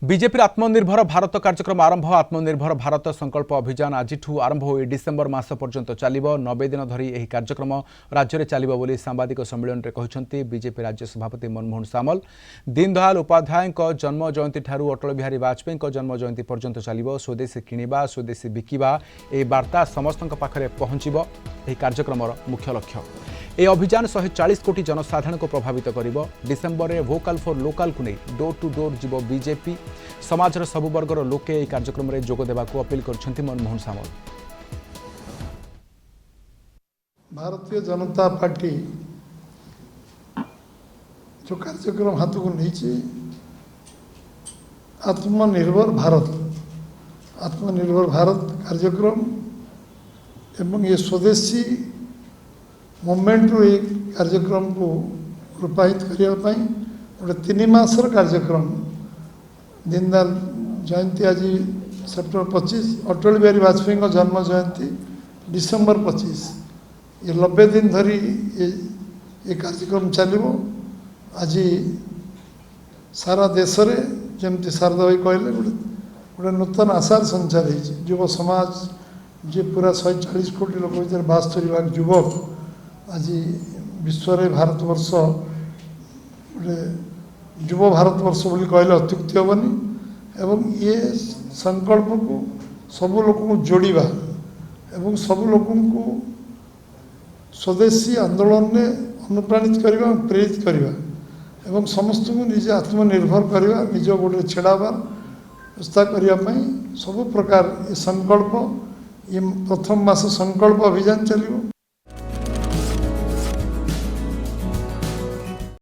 BJP आत्मनिर्भर भारत कार्यक्रम आरंभ आत्मनिर्भर भारत संकल्प अभियान आज आरंभ हो डिसेम्बर मास पर्यंत चलो 90 दिन धरी यह कार्यक्रम राज्य में चलो बोली सांबादिक सम्मेलन में कहते बीजेपी राज्य सभापति मनमोहन सामल। दीनदयाल उपाध्याय जन्म जयंती ठारू अटल बिहारी वाजपेयी जन्म जयंती पर्यंत चलो स्वदेशी किणवा स्वदेशी बिकिबा यह वार्ता समस्त पाखरे पहुंचब यह कार्यक्रम मुख्य लक्ष्य। यह अभियान 140 कोटी जनसाधारण को प्रभावित करिब। डिसेम्बर में वोकाल फॉर लोकाल को नहीं डोर टू डोर जीव बीजेपी समाजर सबु वर्गर लोके यह कार्यक्रम में जोग देवा अपील कर मनमोहन सामल। भारतीय जनता पार्टी जो कार्यक्रम हाथ को नहीं आत्मनिर्भर भारत कार्यक्रम एवं ये स्वदेशी मूवमेंट रू एक कार्यक्रम को रूपायित करने गोटे 3 मासर कार्यक्रम दीनदयाल जयंती आज सेप्टेम्बर 25 अटल बिहारी वाजपेयी जन्म जयंती डिसेम्बर 25 ये 90 दिन धरी ये कार्यक्रम चलो। आज सारा देश रे जमती शारदा भाई कहले गोटे नूतन आशार संचार हो युव समाज जे पूरा 140 कोटी लोक भर 72 भाग युवक आज विश्व रे भारतवर्ष गोटे युव भारतवर्ष बोली कहले अत्युक्ति हेनी एवं ये संकल्प को सबू लोक को जोड़वा एवं सबू लोक को स्वदेशी आंदोलन में अनुप्राणित करवा प्रेरित करवा एवं समस्त को निजे आत्मनिर्भर करवा निज गोटे छेड़ाबार व्यवस्था करने सब प्रकार ये संकल्प ये प्रथम मास संकल्प अभियान चलो।